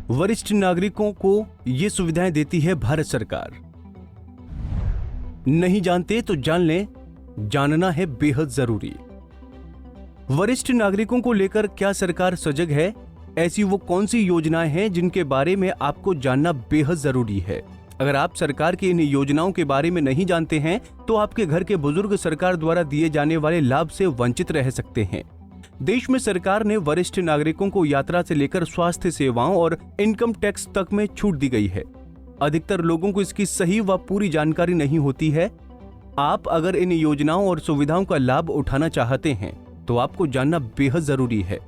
वरिष्ठ नागरिकों को ये सुविधाएं देती है भारत सरकार। नहीं जानते तो जान लें, जानना है बेहद जरूरी। वरिष्ठ नागरिकों को लेकर क्या सरकार सजग है? ऐसी वो कौन सी योजनाएं हैं जिनके बारे में आपको जानना बेहद जरूरी है? अगर आप सरकार की इन योजनाओं के बारे में नहीं जानते हैं तो आपके घर के बुजुर्ग सरकार द्वारा दिए जाने वाले लाभ से वंचित रह सकते हैं। देश में सरकार ने वरिष्ठ नागरिकों को यात्रा से लेकर स्वास्थ्य सेवाओं और इनकम टैक्स तक में छूट दी गई है। अधिकतर लोगों को इसकी सही व पूरी जानकारी नहीं होती है। आप अगर इन योजनाओं और सुविधाओं का लाभ उठाना चाहते हैं तो आपको जानना बेहद जरूरी है।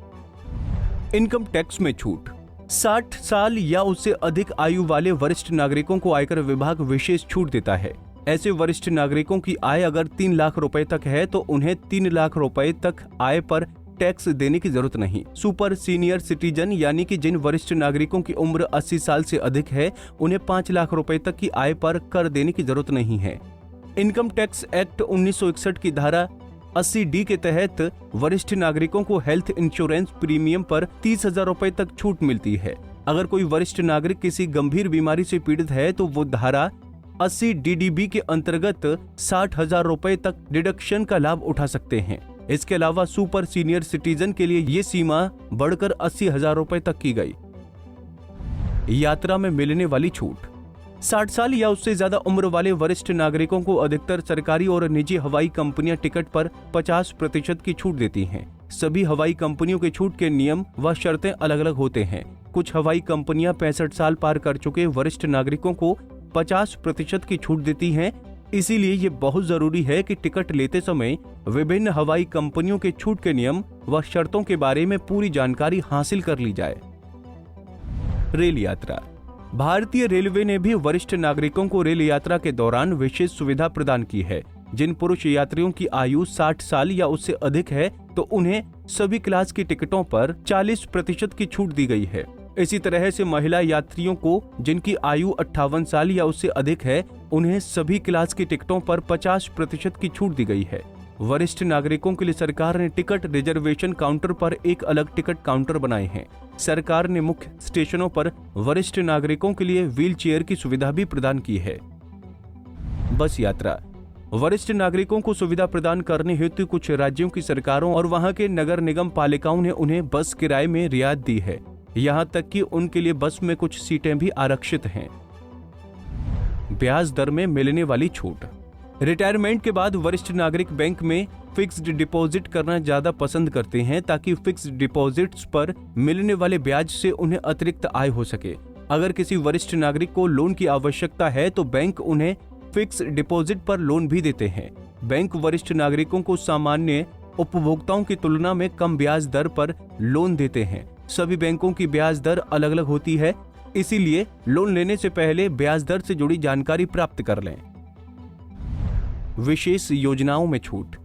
इनकम टैक्स में छूट। 60 साल या उससे अधिक आयु वाले वरिष्ठ नागरिकों को आयकर विभाग विशेष छूट देता है। ऐसे वरिष्ठ नागरिकों की आय अगर 3 लाख रुपए तक है तो उन्हें 3 लाख रुपए तक आय पर टैक्स देने की जरूरत नहीं। सुपर सीनियर सिटीजन यानी कि जिन वरिष्ठ नागरिकों की उम्र 80 साल से अधिक है उन्हें 5 लाख रुपए तक की आय पर कर देने की जरूरत नहीं है। इनकम टैक्स एक्ट 1961 की धारा 80D के तहत वरिष्ठ नागरिकों को हेल्थ इंश्योरेंस प्रीमियम पर 30,000 रुपए तक छूट मिलती है। अगर कोई वरिष्ठ नागरिक किसी गंभीर बीमारी से पीड़ित है तो वो धारा 80DDB के अंतर्गत 60,000 रुपए तक डिडक्शन का लाभ उठा सकते हैं। इसके अलावा सुपर सीनियर सिटीजन के लिए ये सीमा बढ़कर 80,000 रुपए तक की गई। यात्रा में मिलने वाली छूट। 60 साल या उससे ज्यादा उम्र वाले वरिष्ठ नागरिकों को अधिकतर सरकारी और निजी हवाई कंपनियां टिकट पर 50% की छूट देती हैं। सभी हवाई कंपनियों के छूट के नियम व शर्तें अलग अलग होते हैं। कुछ हवाई कंपनियां 65 साल पार कर चुके वरिष्ठ नागरिकों को 50% की छूट देती हैं। इसीलिए ये बहुत जरूरी है कि टिकट लेते समय विभिन्न हवाई कंपनियों के छूट के नियम व शर्तों के बारे में पूरी जानकारी हासिल कर ली जाए। रेल यात्रा। भारतीय रेलवे ने भी वरिष्ठ नागरिकों को रेल यात्रा के दौरान विशेष सुविधा प्रदान की है। जिन पुरुष यात्रियों की आयु 60 साल या उससे अधिक है तो उन्हें सभी क्लास की टिकटों पर 40% की छूट दी गई है। इसी तरह से महिला यात्रियों को जिनकी आयु 58 साल या उससे अधिक है उन्हें सभी क्लास की टिकटों पर 50% की छूट दी गई है। वरिष्ठ नागरिकों के लिए सरकार ने टिकट रिजर्वेशन काउंटर पर एक अलग टिकट काउंटर बनाए हैं। सरकार ने मुख्य स्टेशनों पर वरिष्ठ नागरिकों के लिए व्हील चेयर की सुविधा भी प्रदान की है। बस यात्रा। वरिष्ठ नागरिकों को सुविधा प्रदान करने हेतु कुछ राज्यों की सरकारों और वहां के नगर निगम पालिकाओं ने उन्हें बस किराए में रियायत दी है। यहाँ तक कि उनके लिए बस में कुछ सीटें भी आरक्षित हैं। ब्याज दर में मिलने वाली छूट। रिटायरमेंट के बाद वरिष्ठ नागरिक बैंक में फिक्स्ड डिपॉजिट करना ज्यादा पसंद करते हैं ताकि फिक्स्ड डिपॉजिट्स पर मिलने वाले ब्याज से उन्हें अतिरिक्त आय हो सके। अगर किसी वरिष्ठ नागरिक को लोन की आवश्यकता है तो बैंक उन्हें फिक्स डिपॉजिट पर लोन भी देते हैं। बैंक वरिष्ठ नागरिकों को सामान्य उपभोक्ताओं की तुलना में कम ब्याज दर पर लोन देते हैं। सभी बैंकों की ब्याज दर अलग अलग होती है, इसीलिए लोन लेने से पहले ब्याज दर से जुड़ी जानकारी प्राप्त कर लें। विशेष योजनाओं में छूट।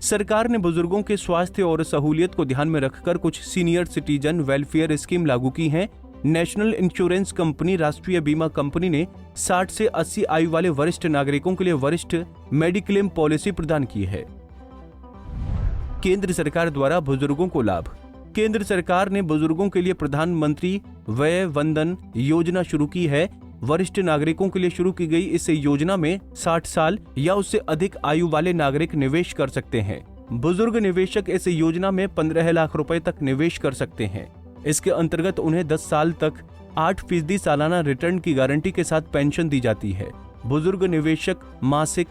सरकार ने बुजुर्गों के स्वास्थ्य और सहूलियत को ध्यान में रखकर कुछ सीनियर सिटीजन वेलफेयर स्कीम लागू की है। नेशनल इंश्योरेंस कंपनी राष्ट्रीय बीमा कंपनी ने 60 से 80 आयु वाले वरिष्ठ नागरिकों के लिए वरिष्ठ मेडिक्लेम पॉलिसी प्रदान की है। केंद्र सरकार द्वारा बुजुर्गों को लाभ। केंद्र सरकार ने बुजुर्गों के लिए प्रधानमंत्री वय वंदन योजना शुरू की है। वरिष्ठ नागरिकों के लिए शुरू की गई इस योजना में 60 साल या उससे अधिक आयु वाले नागरिक निवेश कर सकते हैं। बुजुर्ग निवेशक इस योजना में 15 लाख रुपए तक निवेश कर सकते हैं। इसके अंतर्गत उन्हें 10 साल तक 8% सालाना रिटर्न की गारंटी के साथ पेंशन दी जाती है। बुजुर्ग निवेशक मासिक,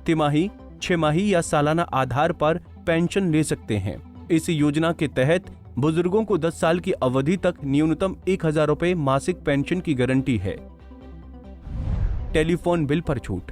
तिमाही, 6 माही या सालाना आधार पर पेंशन ले सकते हैं। इस योजना के तहत बुजुर्गों को 10 साल की अवधि तक न्यूनतम 1,000 रुपए मासिक पेंशन की गारंटी है। टेलीफोन बिल पर छूट।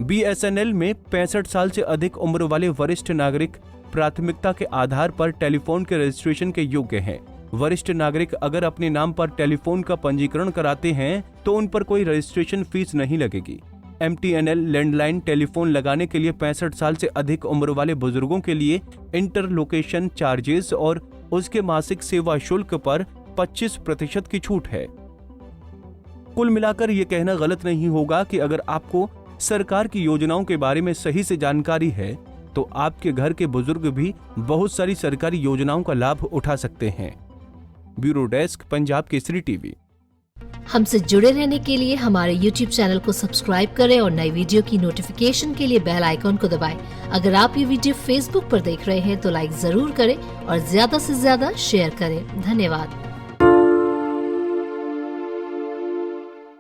BSNL में 65 साल से अधिक उम्र वाले वरिष्ठ नागरिक प्राथमिकता के आधार पर टेलीफोन के रजिस्ट्रेशन के योग्य हैं। वरिष्ठ नागरिक अगर अपने नाम पर टेलीफोन का पंजीकरण कराते हैं तो उन पर कोई रजिस्ट्रेशन फीस नहीं लगेगी। MTNL लैंडलाइन टेलीफोन लगाने के लिए 65 साल से अधिक उम्र वाले बुजुर्गों के लिए इंटरलोकेशन चार्जेस और उसके मासिक सेवा शुल्क पर 25% की छूट है। कुल मिलाकर ये कहना गलत नहीं होगा कि अगर आपको सरकार की योजनाओं के बारे में सही से जानकारी है तो आपके घर के बुजुर्ग भी बहुत सारी सरकारी योजनाओं का लाभ उठा सकते हैं। Bureau desk, Punjab Kesari TV. हमसे जुड़े रहने के लिए हमारे YouTube चैनल को सब्सक्राइब करें और नई वीडियो की नोटिफिकेशन के लिए बेल आइकॉन को दबाएं। अगर आप ये वीडियो Facebook पर देख रहे हैं तो लाइक जरूर करें और ज्यादा से ज्यादा शेयर करें। धन्यवाद।